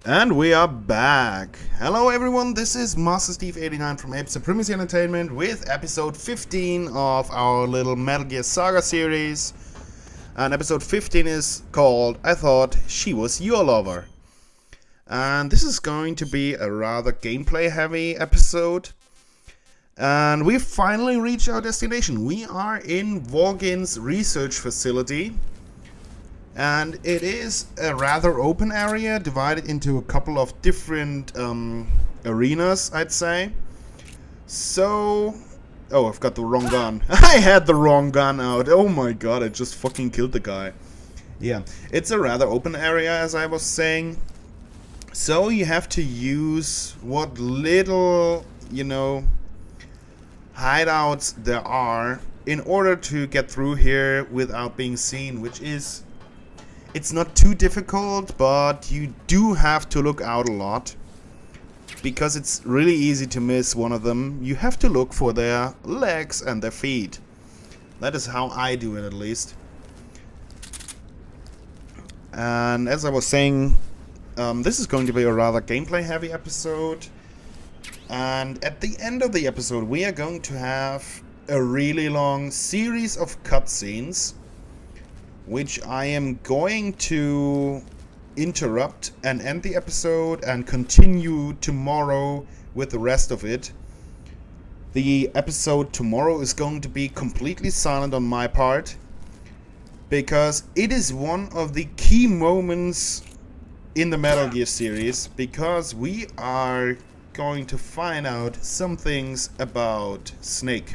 And we are back. Hello everyone, this is Master Steve 89 from Ape Supremacy Entertainment with episode 15 of our little Metal Gear Saga series. And episode 15 is called I Thought She Was Your Lover. And this is going to be a rather gameplay heavy episode. And we've finally reached our destination. We are in Vorgin's research facility. And it is a rather open area divided into a couple of different arenas, I'd say. So... Oh, I've got the wrong gun. I had the wrong gun out. Oh my god, I just fucking killed the guy. Yeah, it's a rather open area, as I was saying. So you have to use what little, hideouts there are in order to get through here without being seen, which is... It's not too difficult, but you do have to look out a lot. Because it's really easy to miss one of them. You have to look for their legs and their feet. That is how I do it, at least. And as I was saying, this is going to be a rather gameplay heavy episode. And at the end of the episode, we are going to have a really long series of cutscenes, which I am going to interrupt and end the episode and continue tomorrow with the rest of it. The episode tomorrow is going to be completely silent on my part, because it is one of the key moments in the Metal Gear series, because we are going to find out some things about Snake.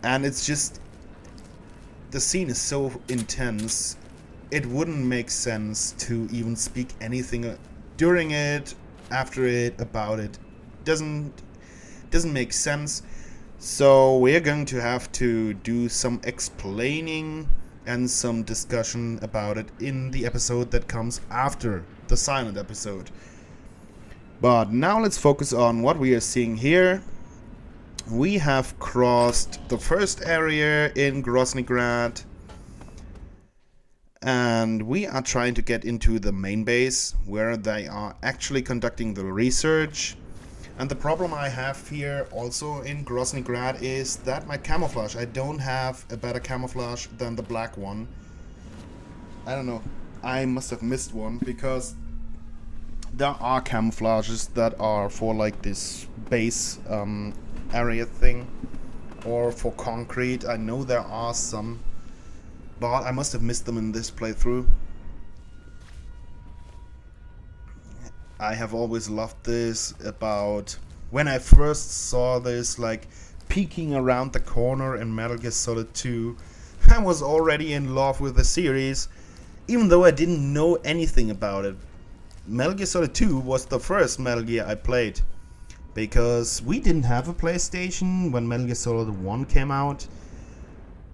And it's just... The scene is so intense, it wouldn't make sense to even speak anything during it, after it, about it. Doesn't make sense. So we're going to have to do some explaining and some discussion about it in the episode that comes after the silent episode. But now let's focus on what we are seeing here. We have crossed the first area in Grozny Grad, and we are trying to get into the main base where they are actually conducting the research. And the problem I have here also in Grozny Grad is that my camouflage, I don't have a better camouflage than the black one. I don't know, I must have missed one, because there are camouflages that are for like this base area thing, or for concrete. I know there are some, but I must have missed them in this playthrough. I have always loved this about when I first saw this, like peeking around the corner in Metal Gear Solid 2. I was already in love with the series, even though I didn't know anything about it. Metal Gear Solid 2 was the first Metal Gear I played, because we didn't have a PlayStation when Metal Gear Solid 1 came out.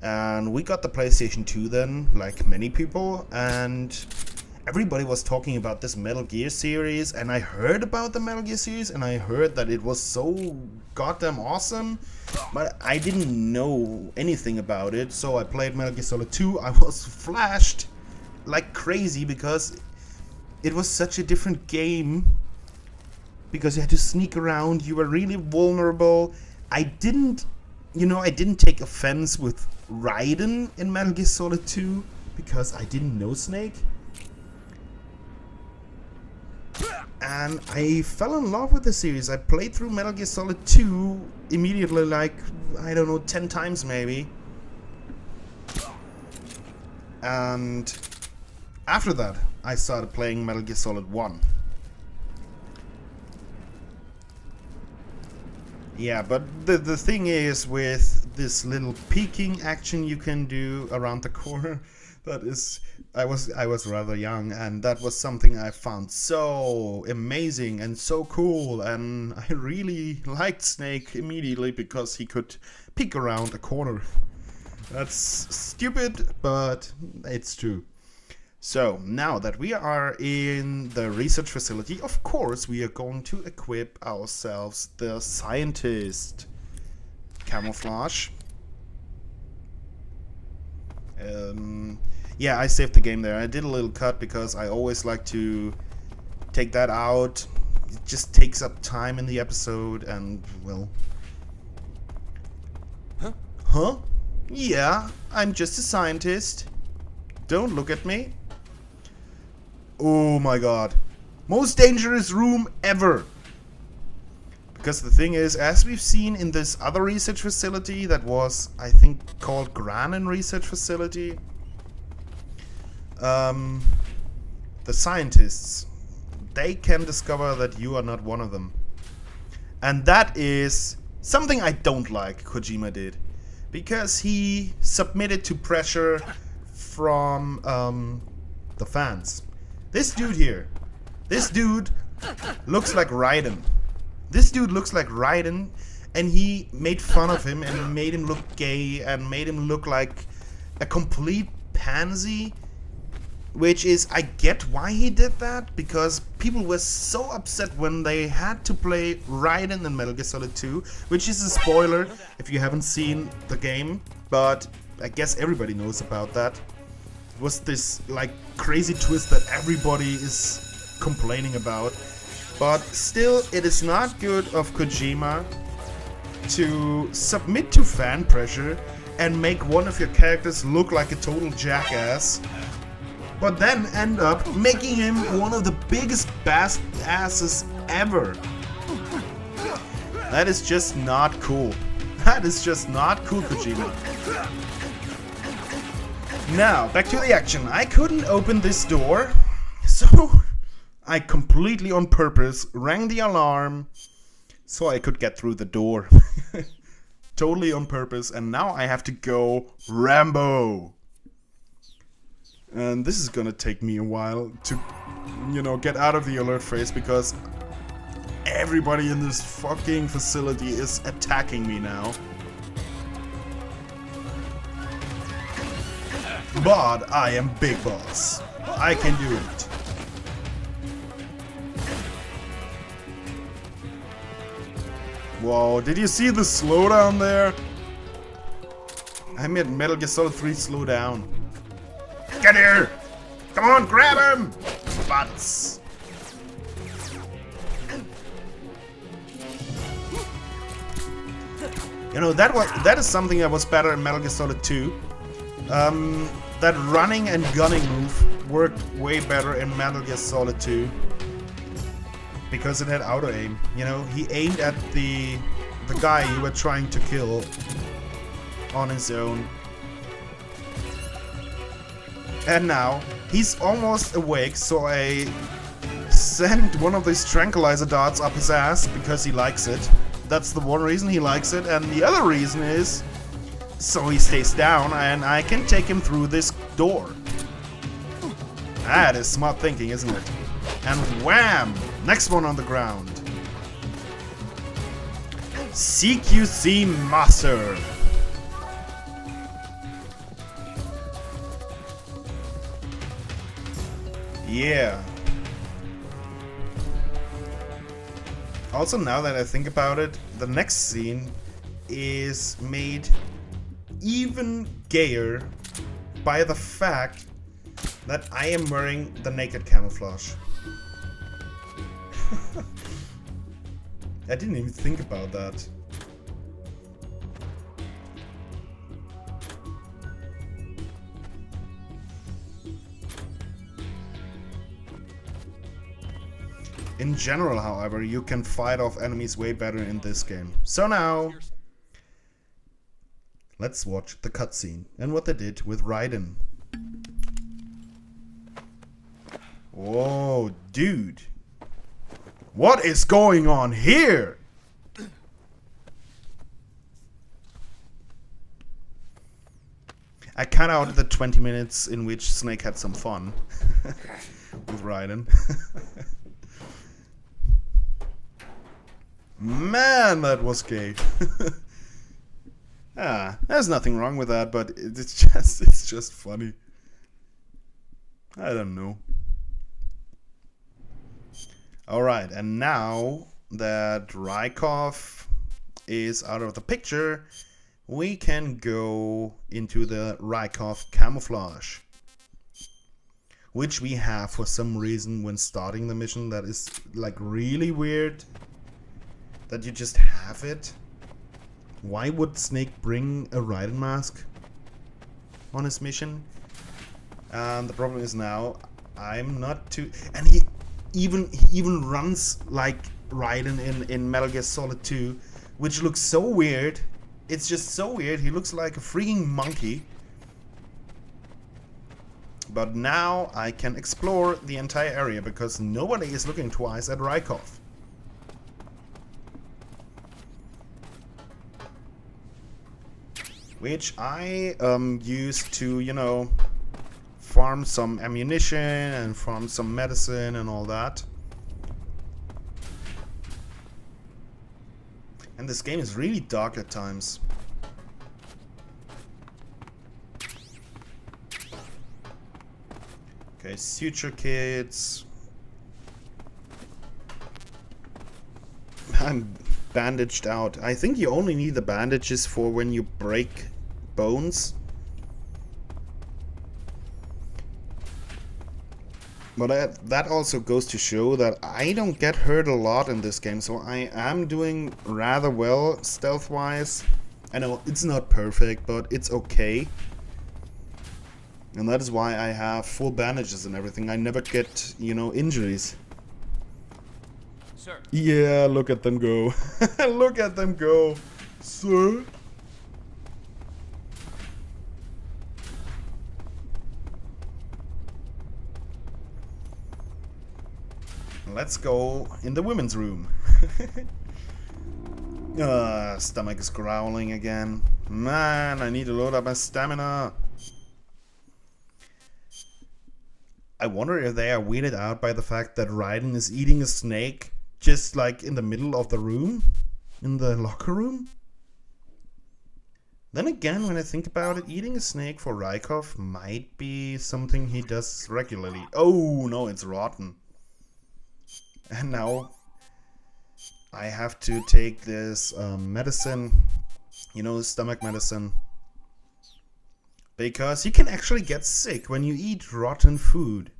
And we got the PlayStation 2 then, like many people, and everybody was talking about this Metal Gear series, and I heard about the Metal Gear series, and I heard that it was so goddamn awesome, but I didn't know anything about it. So I played Metal Gear Solid 2, I was flashed like crazy, because it was such a different game. Because you had to sneak around, you were really vulnerable. I didn't take offense with Raiden in Metal Gear Solid 2, because I didn't know Snake. And I fell in love with the series. I played through Metal Gear Solid 2 immediately, like, I don't know, 10 times maybe. And after that, I started playing Metal Gear Solid 1. Yeah, but the thing is, with this little peeking action you can do around the corner, that is, I was rather young, and that was something I found so amazing and so cool, and I really liked Snake immediately because he could peek around a corner. That's stupid, but it's true. So, now that we are in the research facility, of course we are going to equip ourselves the scientist camouflage. Yeah, I saved the game there. I did a little cut because I always like to take that out. It just takes up time in the episode and, well... Huh? Yeah, I'm just a scientist. Don't look at me. Oh my god. Most dangerous room ever. Because the thing is, as we've seen in this other research facility that was, I think, called Granin Research Facility, the scientists, they can discover that you are not one of them. And that is something I don't like Kojima did. Because he submitted to pressure from the fans. This dude here, this dude looks like Raiden. This dude looks like Raiden, and he made fun of him and made him look gay and made him look like a complete pansy. Which is, I get why he did that, because people were so upset when they had to play Raiden in Metal Gear Solid 2, which is a spoiler if you haven't seen the game, but I guess everybody knows about that. It was this, like, crazy twist that everybody is complaining about. But still, it is not good of Kojima to submit to fan pressure and make one of your characters look like a total jackass, but then end up making him one of the biggest asses ever. That is just not cool. That is just not cool, Kojima. Now, back to the action. I couldn't open this door, so I completely on purpose rang the alarm so I could get through the door. Totally on purpose, and now I have to go Rambo. And this is gonna take me a while to, you know, get out of the alert phase, because everybody in this fucking facility is attacking me now. But I am Big Boss. I can do it. Whoa, did you see the slowdown there? I made Metal Gear Solid 3 slow down. Get here! Come on, grab him! Butts! You know, that is something that was better in Metal Gear Solid 2. That running and gunning move worked way better in Metal Gear Solid 2. Because it had auto aim. You know, he aimed at the guy you were trying to kill on his own. And now, he's almost awake, so I sent one of these tranquilizer darts up his ass because he likes it. That's the one reason he likes it, and the other reason is so he stays down and I can take him through this door. That is smart thinking, isn't it? And wham! Next one on the ground. CQC Master. Yeah. Also, now that I think about it, the next scene is made even gayer by the fact that I am wearing the naked camouflage. I didn't even think about that. In general, however, you can fight off enemies way better in this game. So now, let's watch the cutscene and what they did with Raiden. Whoa, dude. What is going on here? I cut out the 20 minutes in which Snake had some fun with Raiden. Man, that was gay. There's nothing wrong with that, but it's just funny. I don't know. Alright, and now that Rykov is out of the picture, we can go into the Rykov camouflage. which we have for some reason when starting the mission. That is like really weird that you just have it. Why would Snake bring a Raiden mask on his mission? And the problem is now I'm not too, and he even runs like Raiden in Metal Gear Solid 2, which looks so weird. It's just so weird. He looks like a freaking monkey. But now I can explore the entire area because nobody is looking twice at Rykov. Which I used to, you know, farm some ammunition and farm some medicine and all that. And this game is really dark at times. Okay, suture kits. I'm bandaged out. I think you only need the bandages for when you break bones. But that also goes to show that I don't get hurt a lot in this game, so I am doing rather well stealth-wise. I know it's not perfect, but it's okay. And that is why I have full bandages and everything. I never get, you know, injuries. Sir. Yeah, look at them go. Look at them go. Sir? Let's go in the women's room. Stomach is growling again. Man, I need to load up my stamina. I wonder if they are weirded out by the fact that Raiden is eating a snake just like in the middle of the room? In the locker room? Then again, when I think about it, eating a snake for Rykov might be something he does regularly. Oh no, it's rotten. And now I have to take this medicine, you know, stomach medicine. Because you can actually get sick when you eat rotten food.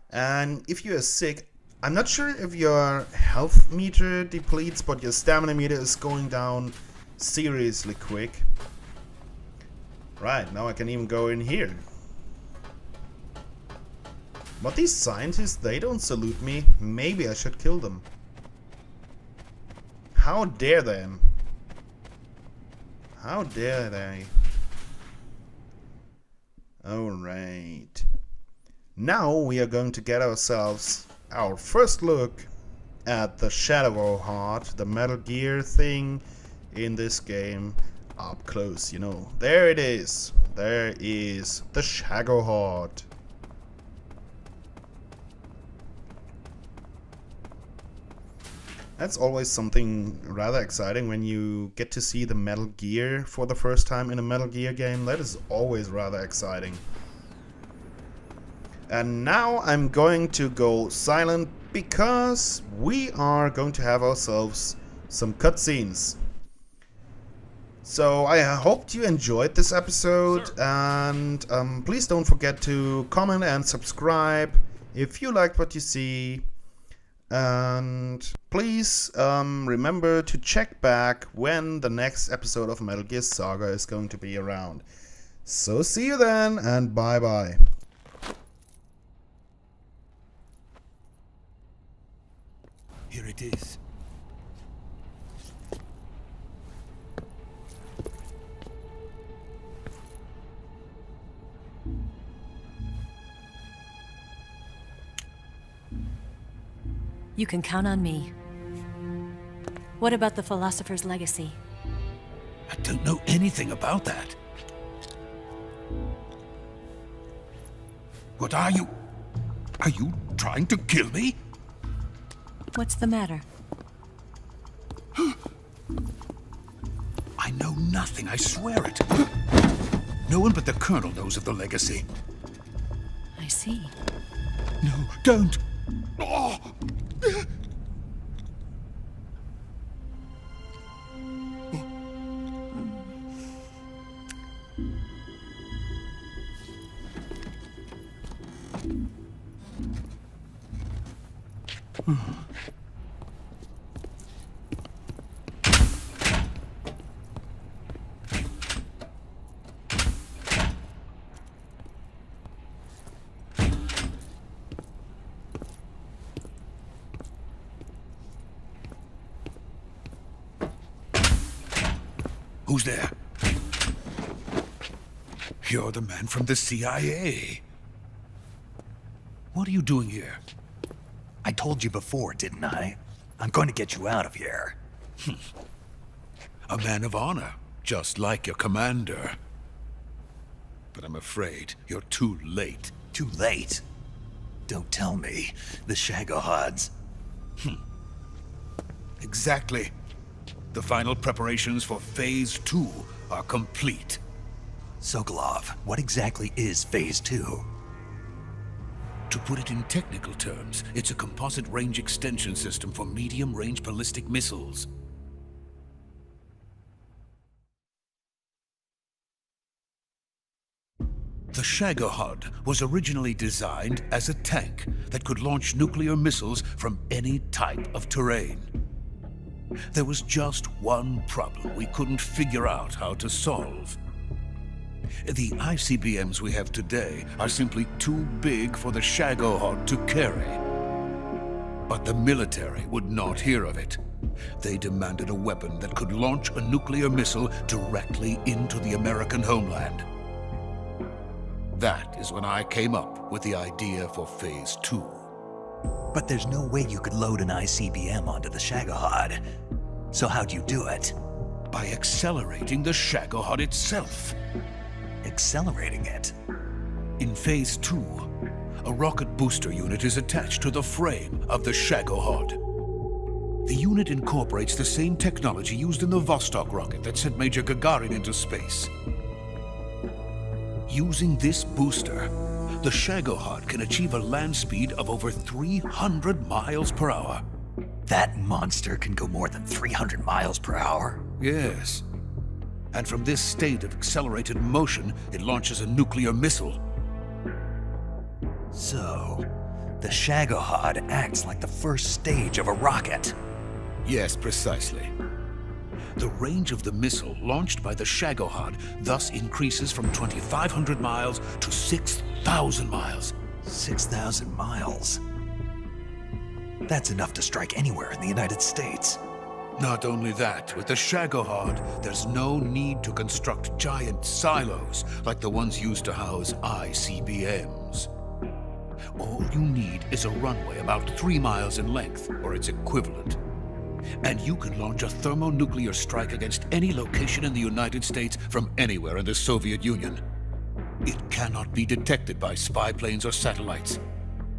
And if you are sick, I'm not sure if your health meter depletes, but your stamina meter is going down seriously quick. Right, now I can even go in here. But these scientists, they don't salute me. Maybe I should kill them. How dare them? How dare they? Alright. Now we are going to get ourselves our first look at the Shagohod, the Metal Gear thing in this game, up close, you know. There it is. There is the Shagohod. That's always something rather exciting when you get to see the Metal Gear for the first time in a Metal Gear game. That is always rather exciting. And now I'm going to go silent because we are going to have ourselves some cutscenes. So I hope you enjoyed this episode, and please don't forget to comment and subscribe if you liked what you see. And please remember to check back when the next episode of Metal Gear Saga is going to be around. So see you then, and bye bye. Here it is. You can count on me. What about the philosopher's legacy? I don't know anything about that. What are you? Are you trying to kill me? What's the matter? I know nothing, I swear it. No one but the Colonel knows of the legacy. I see. No, don't! Oh! Who's there? You're the man from the CIA. What are you doing here? I told you before, didn't I? I'm going to get you out of here. A man of honor, just like your commander. But I'm afraid you're too late. Too late? Don't tell me. The Shagohods. Exactly. The final preparations for Phase 2 are complete. Sokolov, what exactly is Phase 2? To put it in technical terms, it's a composite range extension system for medium-range ballistic missiles. The Shagohod was originally designed as a tank that could launch nuclear missiles from any type of terrain. There was just one problem we couldn't figure out how to solve. The ICBMs we have today are simply too big for the Shagohod to carry. But the military would not hear of it. They demanded a weapon that could launch a nuclear missile directly into the American homeland. That is when I came up with the idea for Phase 2. But there's no way you could load an ICBM onto the Shagohod. So how'd you do it? By accelerating the Shagohod itself. Accelerating it? In Phase 2, a rocket booster unit is attached to the frame of the Shagohod. The unit incorporates the same technology used in the Vostok rocket that sent Major Gagarin into space. Using this booster, the Shagohod can achieve a land speed of over 300 miles per hour. That monster can go more than 300 miles per hour? Yes. And from this state of accelerated motion, it launches a nuclear missile. So, the Shagohod acts like the first stage of a rocket. Yes, precisely. The range of the missile launched by the Shagohod thus increases from 2,500 miles to 6,000 miles. 6,000 miles? That's enough to strike anywhere in the United States. Not only that, with the Shagohod, there's no need to construct giant silos like the ones used to house ICBMs. All you need is a runway about 3 miles in length, or its equivalent. And you can launch a thermonuclear strike against any location in the United States from anywhere in the Soviet Union. It cannot be detected by spy planes or satellites.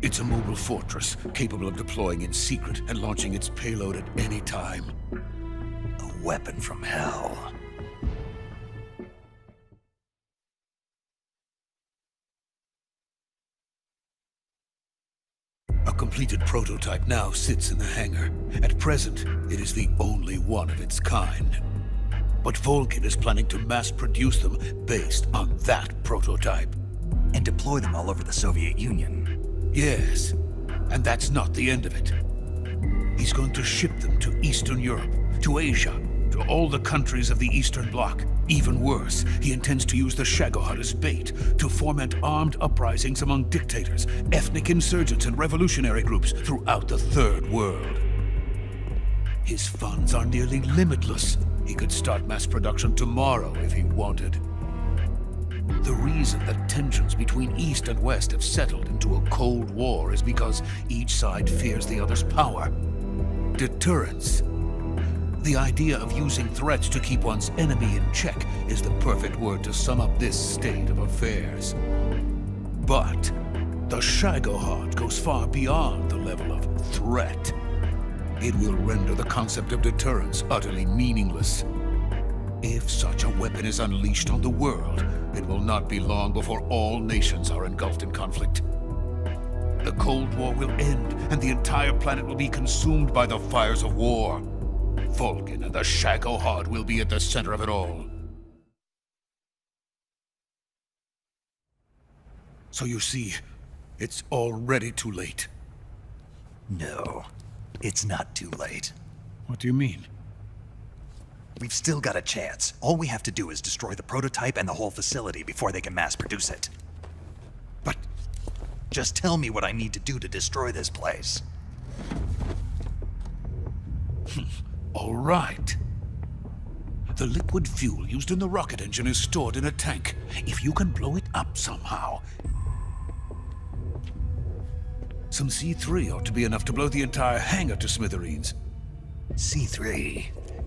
It's a mobile fortress, capable of deploying in secret and launching its payload at any time. A weapon from hell. A completed prototype now sits in the hangar. At present, it is the only one of its kind. But Volkin is planning to mass produce them based on that prototype. And deploy them all over the Soviet Union. Yes, and that's not the end of it. He's going to ship them to Eastern Europe, to Asia, to all the countries of the Eastern Bloc. Even worse, he intends to use the Shagohod as bait to foment armed uprisings among dictators, ethnic insurgents, and revolutionary groups throughout the Third World. His funds are nearly limitless. He could start mass production tomorrow if he wanted. The reason that tensions between East and West have settled into a Cold War is because each side fears the other's power. Deterrence. The idea of using threats to keep one's enemy in check is the perfect word to sum up this state of affairs. But the Shagohod goes far beyond the level of threat. It will render the concept of deterrence utterly meaningless. If such a weapon is unleashed on the world, it will not be long before all nations are engulfed in conflict. The Cold War will end, and the entire planet will be consumed by the fires of war. Volkin and the Shagohod will be at the center of it all. So you see, it's already too late. No, it's not too late. What do you mean? We've still got a chance. All we have to do is destroy the prototype and the whole facility before they can mass produce it. But Just tell me what I need to do to destroy this place. all right. The liquid fuel used in the rocket engine is stored in a tank. If you can blow it up somehow, some C3 ought to be enough to blow the entire hangar to smithereens. C3?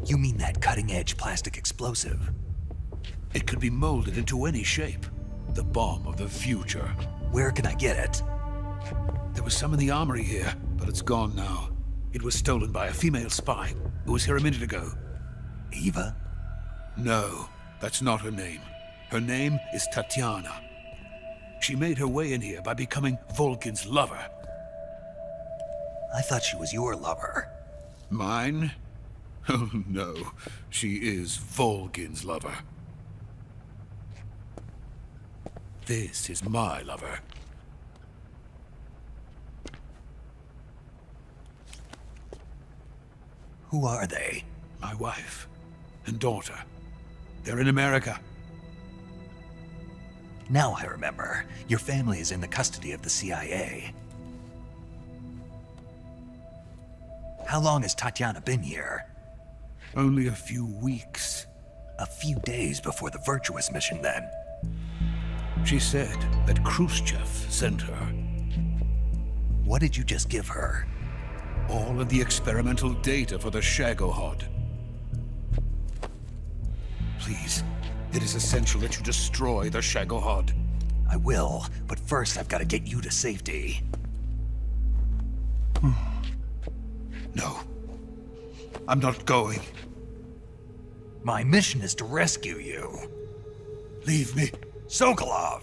You mean that cutting-edge plastic explosive? It could be molded into any shape. The bomb of the future. Where can I get it? There was some in the armory here, but it's gone now. It was stolen by a female spy who was here a minute ago. Eva? No, that's not her name. Her name is Tatiana. She made her way in here by becoming Volkin's lover. I thought she was your lover. Mine? Oh no, she is Volkin's lover. This is my lover. Who are they? My wife and daughter. They're in America. Now I remember. Your family is in the custody of the CIA. How long has Tatiana been here? Only a few weeks. A few days before the Virtuous mission, then. She said that Khrushchev sent her. What did you just give her? All of the experimental data for the Shagohod. Please, it is essential that you destroy the Shagohod. I will, but first I've got to get you to safety. No, I'm not going. My mission is to rescue you. Leave me. Sokolov!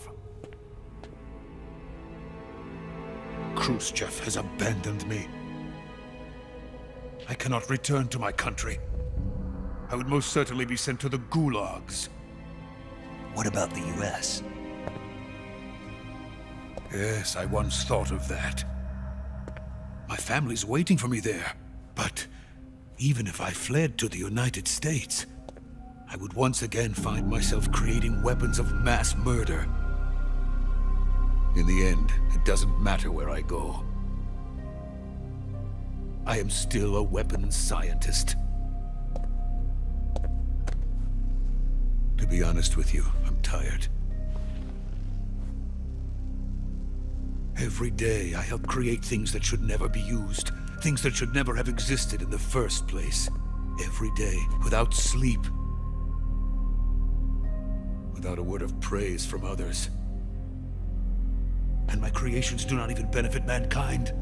Khrushchev has abandoned me. I cannot return to my country. I would most certainly be sent to the gulags. What about the US? Yes, I once thought of that. My family's waiting for me there. But even if I fled to the United States, I would once again find myself creating weapons of mass murder. In the end, it doesn't matter where I go. I am still a weapons scientist. To be honest with you, I'm tired. Every day, I help create things that should never be used, things that should never have existed in the first place. Every day, without sleep, without a word of praise from others. And my creations do not even benefit mankind.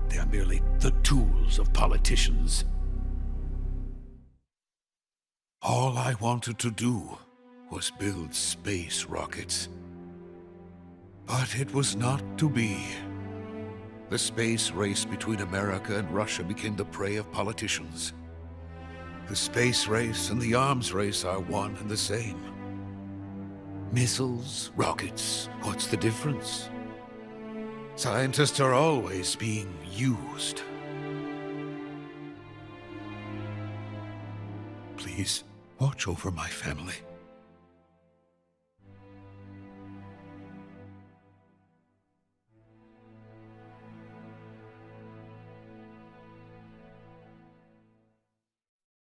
They are merely the tools of politicians. All I wanted to do was build space rockets. But it was not to be. The space race between America and Russia became the prey of politicians. The space race and the arms race are one and the same. Missiles, rockets, what's the difference? Scientists are always being used. Please, watch over my family.